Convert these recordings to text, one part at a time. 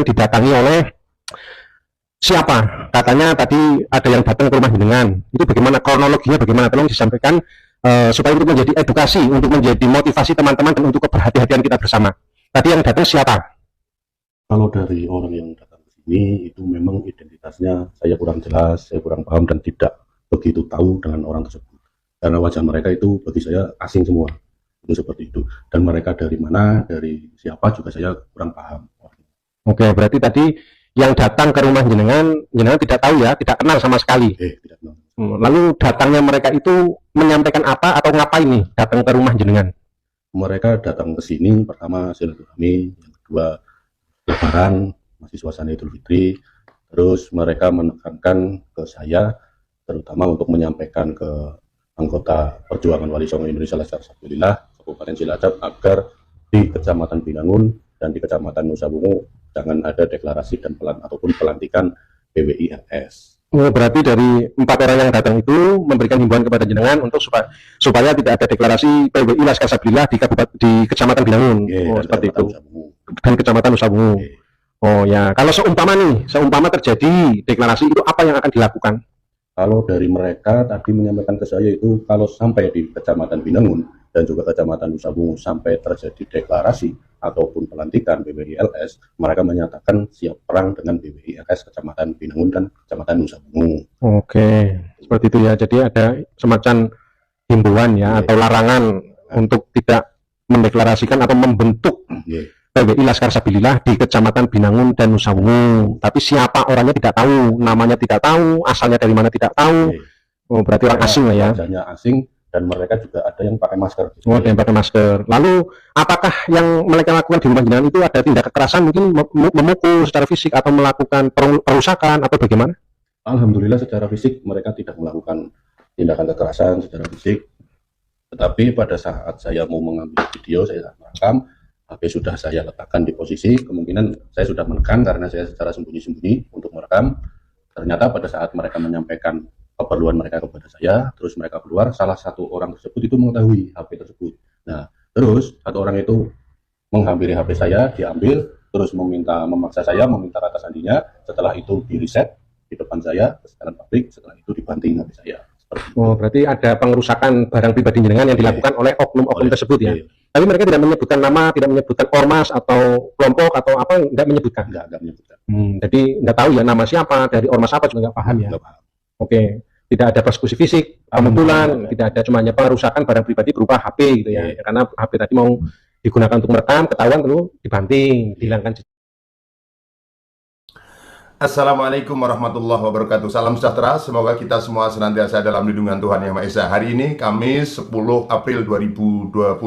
jenengan didatangi oleh siapa? Katanya tadi ada yang datang ke rumah jenengan. Itu bagaimana kronologinya? Bagaimana? Tolong disampaikan supaya untuk menjadi edukasi, untuk menjadi motivasi teman-teman dan untuk keberhati-hatian kita bersama. Tadi yang datang siapa? Kalau dari orang yang datang ke sini itu memang identitasnya saya kurang jelas, saya kurang paham dan tidak begitu tahu dengan orang tersebut. Karena wajah mereka itu bagi saya asing semua. Itu seperti itu. Dan mereka dari mana, dari siapa juga saya kurang paham. Oke, berarti tadi yang datang ke rumah jenengan, jenengan tidak tahu ya, tidak kenal sama sekali. Tidak kenal. Lalu datangnya mereka itu menyampaikan apa atau ngapain nih datang ke rumah jenengan? Mereka datang ke sini pertama silaturahmi, yang kedua Lebaran, masih suasana Idul Fitri. Terus mereka menekankan ke saya, terutama untuk menyampaikan ke anggota Perjuangan Wali Songo Indonesia Laskar Sabilillah Kabupaten Cilacap agar di Kecamatan Binangun dan di Kecamatan Nusa Bungu jangan ada deklarasi dan ataupun pelantikan PWI LS. Oh, berarti dari 4 orang yang datang itu memberikan himbauan kepada jenengan untuk supaya tidak ada deklarasi PWI Laskar Sabilillah di Kecamatan Binangun. Seperti itu. Dan Kecamatan Nusa Bungu. Oh ya, kalau seumpama terjadi deklarasi itu apa yang akan dilakukan? Kalau dari mereka tadi menyampaikan ke saya itu kalau sampai di Kecamatan Binangun dan juga Kecamatan Nusa Bungu sampai terjadi deklarasi ataupun pelantikan PWI LS, mereka menyatakan siap perang dengan PWI LS Kecamatan Binangun dan Kecamatan Nusa Bungu. Oke, seperti itu ya. Jadi ada semacam himbauan ya atau larangan untuk tidak mendeklarasikan atau membentuk PWI Laskar Sabilillah di Kecamatan Binangun dan Nusa Bungu. Tapi siapa orangnya tidak tahu, namanya tidak tahu, asalnya dari mana tidak tahu. Oh, berarti orang asing lah ya. Wajahnya asing dan mereka juga ada yang pakai masker. Oh, ada yang pakai masker. Lalu apakah yang mereka lakukan di rumah jenengan itu ada tindak kekerasan, mungkin memukul secara fisik atau melakukan perusakan atau bagaimana? Alhamdulillah secara fisik mereka tidak melakukan tindakan kekerasan secara fisik. Tetapi pada saat saya mau mengambil video, saya merekam, HP sudah saya letakkan di posisi, kemungkinan saya sudah menekan karena saya secara sembunyi-sembunyi untuk merekam. Ternyata pada saat mereka menyampaikan keperluan mereka kepada saya, terus mereka keluar, salah satu orang tersebut itu mengetahui HP tersebut. Nah, terus satu orang itu menghampiri HP saya, diambil, terus memaksa saya meminta kata sandinya. Setelah itu di reset di depan saya, ke sekarang pabrik, setelah itu dibanting HP saya. Oh, berarti ada pengerusakan barang pribadi jenengan yang dilakukan oleh oknum-oknum tersebut ya? Tapi mereka tidak menyebutkan nama, tidak menyebutkan ormas atau kelompok atau apa, tidak menyebutkan? Enggak menyebutkan. Jadi nggak tahu ya nama siapa, dari ormas apa juga nggak paham ya? Nggak paham. Oke, tidak ada persekusi fisik, pemukulan, tidak ada, cuma hanya pengerusakan barang pribadi berupa HP gitu ya. Karena HP tadi mau digunakan untuk merekam, ketahuan lalu dibanting, dihilangkan. Assalamualaikum warahmatullahi wabarakatuh. Salam sejahtera, semoga kita semua senantiasa dalam lindungan Tuhan Yang Maha Esa. Hari ini Kamis 10 April 2025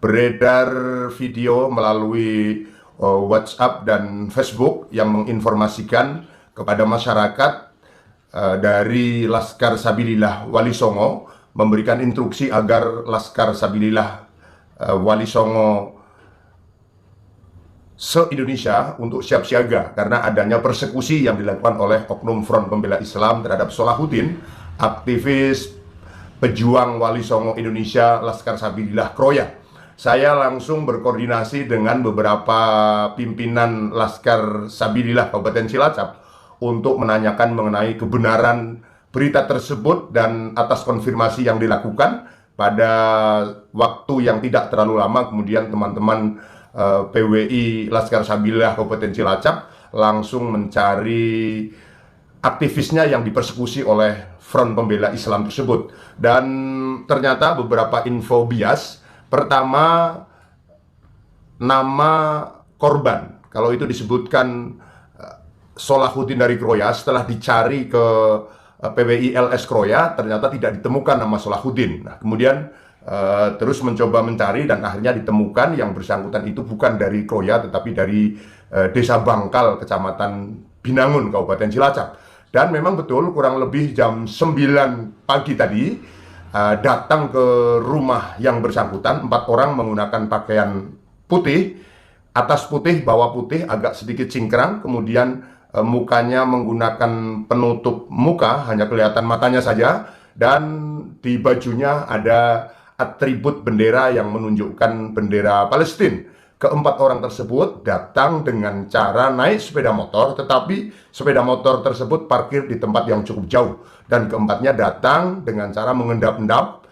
beredar video melalui WhatsApp dan Facebook yang menginformasikan kepada masyarakat dari Laskar Sabilillah Wali Songo memberikan instruksi agar Laskar Sabilillah Wali Songo se-Indonesia untuk siap siaga karena adanya persekusi yang dilakukan oleh Oknum Front Pembela Islam terhadap Solahuddin, aktivis pejuang Wali Songo Indonesia Laskar Sabilillah Kroya. Saya langsung berkoordinasi dengan beberapa pimpinan Laskar Sabilillah Kabupaten Cilacap untuk menanyakan mengenai kebenaran berita tersebut dan atas konfirmasi yang dilakukan pada waktu yang tidak terlalu lama kemudian teman-teman PWI Laskar Sabilillah Kabupaten Cilacap langsung mencari aktivisnya yang dipersekusi oleh Front Pembela Islam tersebut. Dan ternyata beberapa info bias. Pertama, nama korban, kalau itu disebutkan Solahuddin dari Kroya, setelah dicari ke PWI LS Kroya ternyata tidak ditemukan nama Solahuddin. Nah, kemudian terus mencoba mencari dan akhirnya ditemukan yang bersangkutan itu bukan dari Kroya tetapi dari Desa Bangkal, Kecamatan Binangun, Kabupaten Cilacap. Dan memang betul kurang lebih jam 9 pagi tadi datang ke rumah yang bersangkutan 4 orang menggunakan pakaian putih, atas putih, bawah putih, agak sedikit cingkrang, kemudian mukanya menggunakan penutup muka, hanya kelihatan matanya saja, dan di bajunya ada atribut bendera yang menunjukkan bendera Palestina. Keempat orang tersebut datang dengan cara naik sepeda motor, tetapi sepeda motor tersebut parkir di tempat yang cukup jauh. Dan keempatnya datang dengan cara mengendap-endap,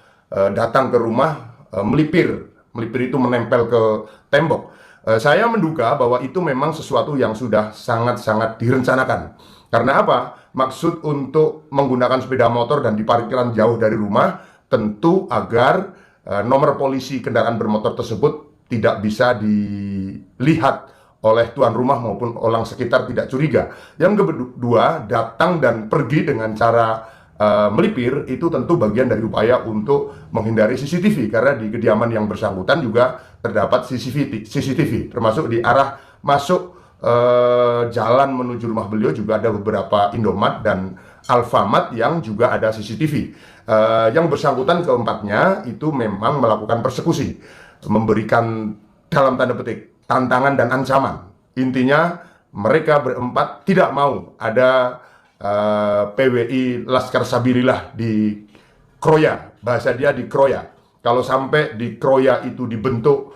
datang ke rumah, melipir. Melipir itu menempel ke tembok. Saya menduga bahwa itu memang sesuatu yang sudah sangat-sangat direncanakan. Karena apa? Maksud untuk menggunakan sepeda motor dan di parkiran jauh dari rumah, tentu agar nomor polisi kendaraan bermotor tersebut tidak bisa dilihat oleh tuan rumah maupun orang sekitar tidak curiga. Yang kedua, datang dan pergi dengan cara melipir itu tentu bagian dari upaya untuk menghindari CCTV, karena di kediaman yang bersangkutan juga terdapat CCTV termasuk di arah masuk jalan menuju rumah beliau juga ada beberapa Indomaret dan Alfamart yang juga ada CCTV. Yang bersangkutan keempatnya itu memang melakukan persekusi, memberikan dalam tanda petik tantangan dan ancaman. Intinya mereka berempat tidak mau ada PWI Laskar Sabilillah di Kroya, bahasa dia di Kroya. Kalau sampai di Kroya itu dibentuk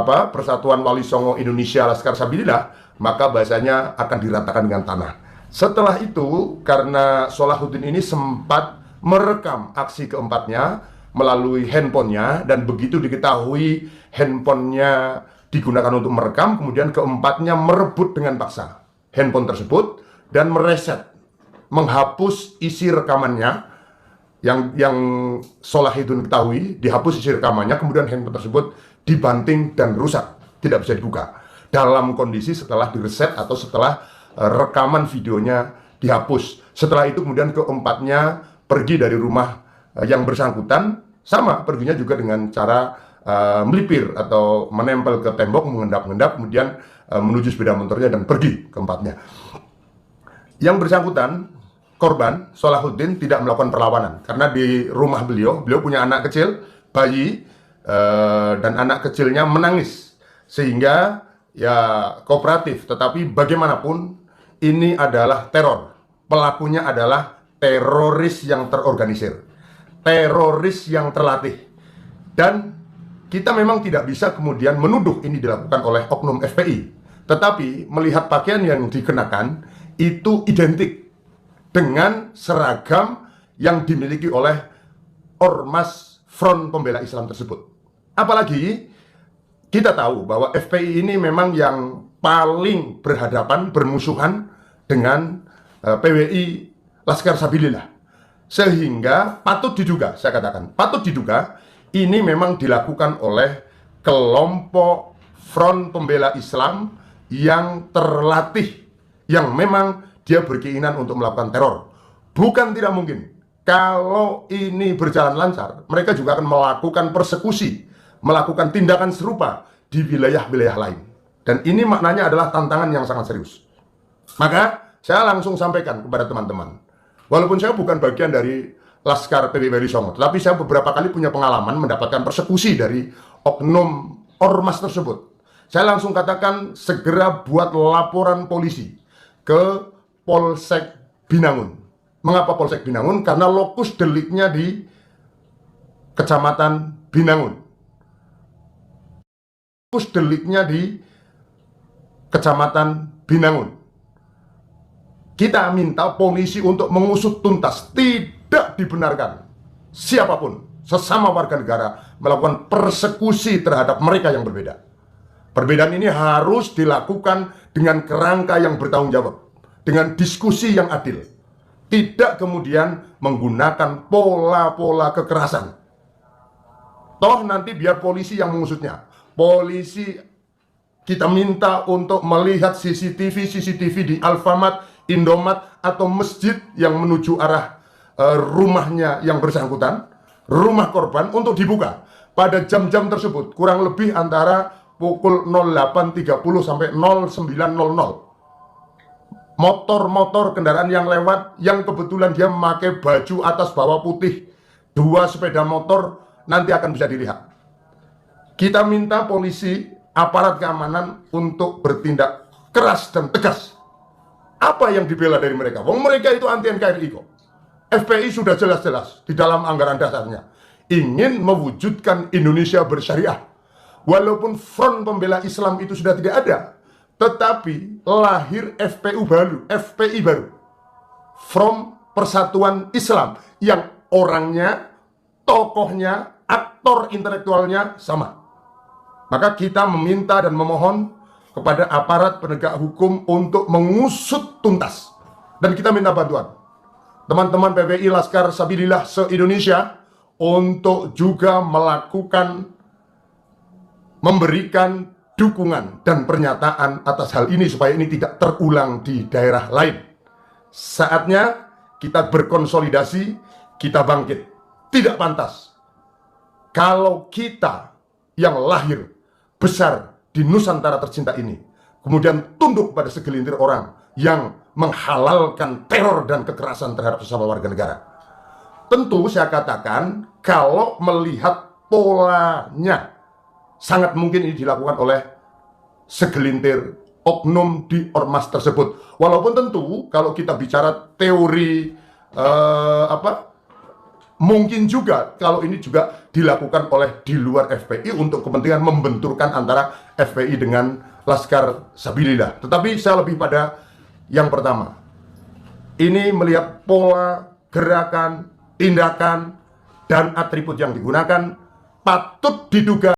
Persatuan Wali Songo Indonesia Laskar Sabilillah, maka bahasanya akan diratakan dengan tanah. Setelah itu, karena Solahuddin ini sempat merekam aksi keempatnya melalui handphonenya, dan begitu diketahui handphonenya digunakan untuk merekam, kemudian keempatnya merebut dengan paksa handphone tersebut dan mereset, menghapus isi rekamannya yang Solahuddin ketahui, dihapus isi rekamannya, kemudian handphone tersebut dibanting dan rusak, tidak bisa dibuka. Dalam kondisi setelah direset atau setelah rekaman videonya dihapus. Setelah itu kemudian keempatnya pergi dari rumah yang bersangkutan, sama perginya juga dengan cara melipir atau menempel ke tembok, mengendap-endap, kemudian menuju sepeda motornya dan pergi keempatnya. Yang bersangkutan, korban Solahuddin tidak melakukan perlawanan karena di rumah beliau punya anak kecil, bayi, dan anak kecilnya menangis, sehingga ya kooperatif. Tetapi bagaimanapun ini adalah teror, pelakunya adalah teroris yang terorganisir, teroris yang terlatih, dan kita memang tidak bisa kemudian menuduh ini dilakukan oleh oknum FPI. Tetapi melihat pakaian yang dikenakan itu identik dengan seragam yang dimiliki oleh Ormas Front Pembela Islam tersebut. Apalagi kita tahu bahwa FPI ini memang yang paling berhadapan, bermusuhan dengan PWI Laskar Sabilillah. Sehingga patut diduga, saya katakan, patut diduga ini memang dilakukan oleh kelompok Front Pembela Islam yang terlatih, yang memang dia berkeinginan untuk melakukan teror. Bukan tidak mungkin, kalau ini berjalan lancar, mereka juga akan melakukan persekusi, melakukan tindakan serupa di wilayah-wilayah lain. Dan ini maknanya adalah tantangan yang sangat serius. Maka saya langsung sampaikan kepada teman-teman, walaupun saya bukan bagian dari Laskar PBB Wali Songo, tetapi saya beberapa kali punya pengalaman mendapatkan persekusi dari oknum ormas tersebut. Saya langsung katakan segera buat laporan polisi ke Polsek Binangun. Mengapa Polsek Binangun? Karena lokus deliknya di Kecamatan Binangun. Lokus deliknya di Kecamatan Binangun. Kita minta polisi untuk mengusut tuntas. Tidak dibenarkan siapapun, sesama warga negara, melakukan persekusi terhadap mereka yang berbeda. Perbedaan ini harus dilakukan dengan kerangka yang bertanggung jawab, dengan diskusi yang adil. Tidak kemudian menggunakan pola-pola kekerasan. Toh nanti biar polisi yang mengusutnya. Polisi kita minta untuk melihat CCTV di Alfamart, Indomaret, atau masjid yang menuju arah rumahnya yang bersangkutan, rumah korban, untuk dibuka pada jam-jam tersebut, kurang lebih antara pukul 08.30 sampai 09.00. Motor-motor kendaraan yang lewat, yang kebetulan dia memakai baju atas bawah putih, 2 sepeda motor, nanti akan bisa dilihat. Kita minta polisi, aparat keamanan untuk bertindak keras dan tegas. Apa yang dibela dari mereka? Wong mereka itu anti NKRI kok. FPI sudah jelas-jelas di dalam anggaran dasarnya ingin mewujudkan Indonesia bersyariah, walaupun Front Pembela Islam itu sudah tidak ada, tetapi lahir FPI baru, Front Persatuan Islam, yang orangnya, tokohnya, aktor intelektualnya sama. Maka kita meminta dan memohon kepada aparat penegak hukum untuk mengusut tuntas. Dan kita minta bantuan teman-teman PPI Laskar Sabilillah se-Indonesia untuk juga memberikan dukungan dan pernyataan atas hal ini supaya ini tidak terulang di daerah lain. Saatnya kita berkonsolidasi, kita bangkit. Tidak pantas kalau kita yang lahir besar di Nusantara tercinta ini kemudian tunduk pada segelintir orang yang menghalalkan teror dan kekerasan terhadap sesama warga negara. Tentu saya katakan, kalau melihat polanya, sangat mungkin ini dilakukan oleh segelintir oknum di ormas tersebut. Walaupun tentu kalau kita bicara teori mungkin juga kalau ini juga dilakukan oleh di luar FPI untuk kepentingan membenturkan antara FPI dengan Laskar Sabilillah. Tetapi saya lebih pada yang pertama. Ini melihat pola, gerakan, tindakan, dan atribut yang digunakan patut diduga